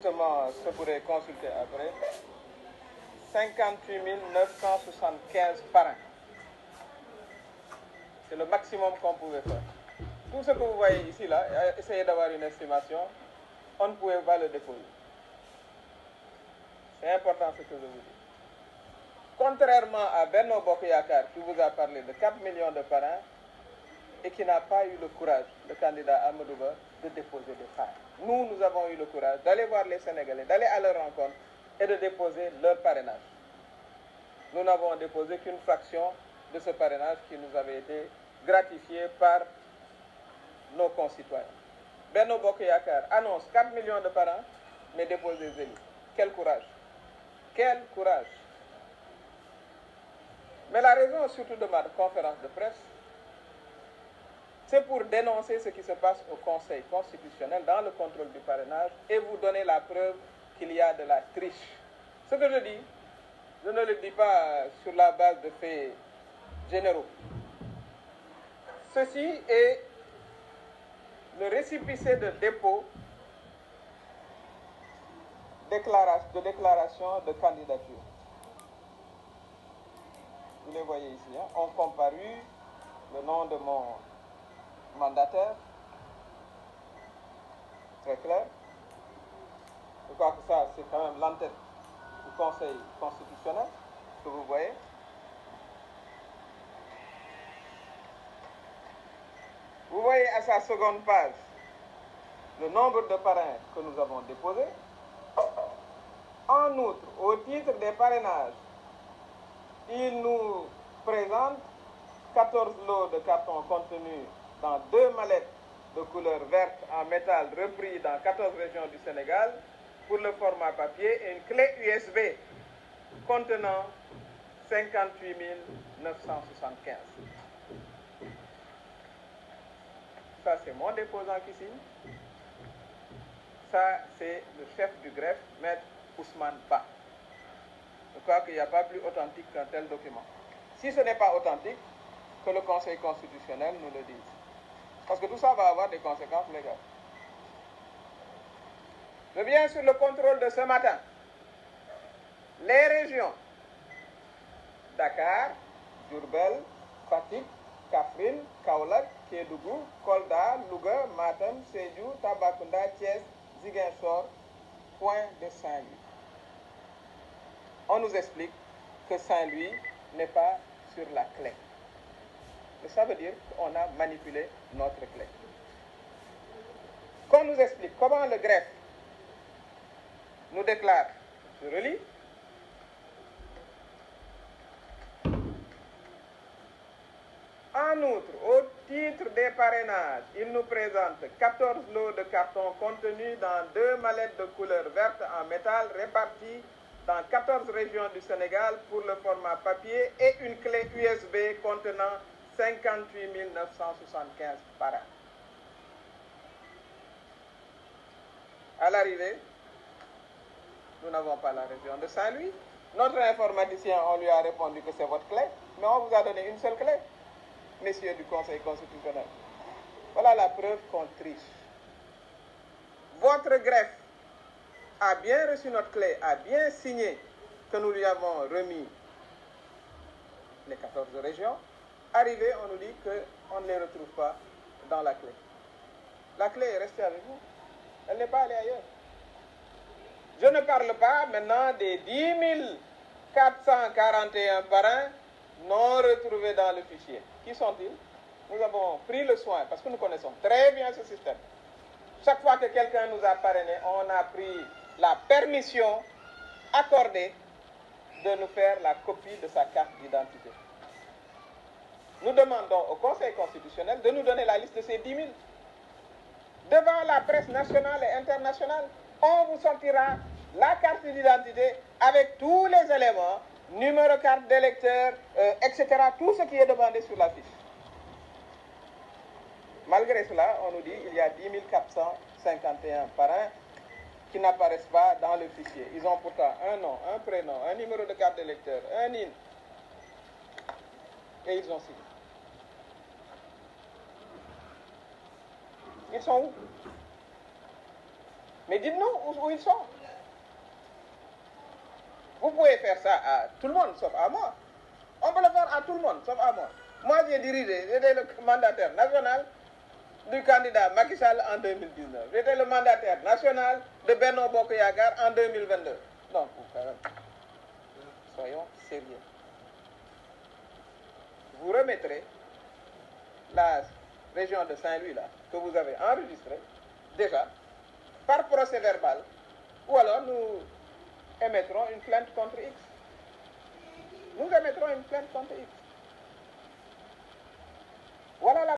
Justement, ce pourrait consulter après. 58 975 parrains. C'est le maximum qu'on pouvait faire. Tout ce que vous voyez ici, là, essayez d'avoir une estimation, on ne pouvait pas le déposer. C'est important ce que je vous dis. Contrairement à Benno Bokk-Yakaar qui vous a parlé de 4 millions de parrains et qui n'a pas eu le courage, le candidat Amadou Ba, de déposer des parrains. Nous avons eu le courage d'aller voir les Sénégalais, d'aller à leur rencontre et de déposer leur parrainage. Nous n'avons déposé qu'une fraction de ce parrainage qui nous avait été gratifié par nos concitoyens. Benno Bokk-Yakaar annonce 4 millions de parrains, mais dépose des élus. Quel courage! Quel courage! Mais la raison surtout de ma conférence de presse, c'est pour dénoncer ce qui se passe au Conseil constitutionnel dans le contrôle du parrainage et vous donner la preuve qu'il y a de la triche. Ce que je dis, je ne le dis pas sur la base de faits généraux. Ceci est le récépissé de dépôt de déclaration de candidature. Vous les voyez ici, hein? On comparu le nom de mon mandataire, très clair. Je crois que ça, c'est quand même l'entête du Conseil constitutionnel que vous voyez. Vous voyez à sa seconde page le nombre de parrains que nous avons déposés. En outre, au titre des parrainages, il nous présente 14 lots de cartons contenus dans 2 mallettes de couleur verte en métal repris dans 14 régions du Sénégal pour le format papier et une clé USB contenant 58 975. Ça, c'est mon déposant qui signe. Ça, c'est le chef du greffe, Maître Ousmane Ba. Je crois qu'il n'y a pas plus authentique qu'un tel document. Si ce n'est pas authentique, que le Conseil constitutionnel nous le dise. Parce que tout ça va avoir des conséquences légales. Je viens sur le contrôle de ce matin. Les régions Dakar, Diourbel, Fatick, Kaffrine, Kaolack, Kédougou, Kolda, Louga, Matam, Sédhiou, Tambacounda, Thiès, Ziguinchor, point de Saint-Louis. On nous explique que Saint-Louis n'est pas sur la clé. Mais ça veut dire qu'on a manipulé notre clé. Qu'on nous explique comment le greffe nous déclare, je relis, en outre, au titre des parrainages, il nous présente 14 lots de cartons contenus dans 2 mallettes de couleur verte en métal réparties dans 14 régions du Sénégal pour le format papier et une clé USB contenant 58 975 parrains. À l'arrivée, nous n'avons pas la région de Saint-Louis. Notre informaticien, on lui a répondu que c'est votre clé, mais on vous a donné une seule clé, messieurs du Conseil constitutionnel. Voilà la preuve qu'on triche. Votre greffe a bien reçu notre clé, a bien signé que nous lui avons remis les 14 régions. Arrivé, on nous dit qu'on ne les retrouve pas dans la clé. La clé est restée avec vous. Elle n'est pas allée ailleurs. Je ne parle pas maintenant des 10 441 parrains non retrouvés dans le fichier. Qui sont-ils? Nous avons pris le soin, parce que nous connaissons très bien ce système. Chaque fois que quelqu'un nous a parrainé, on a pris la permission accordée de nous faire la copie de sa carte d'identité. Nous demandons au Conseil constitutionnel de nous donner la liste de ces 10 000. Devant la presse nationale et internationale, on vous sortira la carte d'identité avec tous les éléments, numéro carte d'électeur, etc., tout ce qui est demandé sur la fiche. Malgré cela, on nous dit qu'il y a 10 451 parrains qui n'apparaissent pas dans le fichier. Ils ont pourtant un nom, un prénom, un numéro de carte d'électeur, un NIN. Et ils ont signé. Ils sont où? Mais dites-nous où ils sont. Vous pouvez faire ça à tout le monde, sauf à moi. On peut le faire à tout le monde, sauf à moi. Moi, j'ai dirigé, j'étais le mandataire national du candidat Macky Sall en 2019. J'étais le mandataire national de Benno Bokk Yakaar en 2022. Donc, soyons sérieux. Vous remettrez la région de Saint-Louis là, que vous avez enregistrée déjà, par procès verbal, ou alors nous émettrons une plainte contre X. Nous émettrons une plainte contre X. Voilà la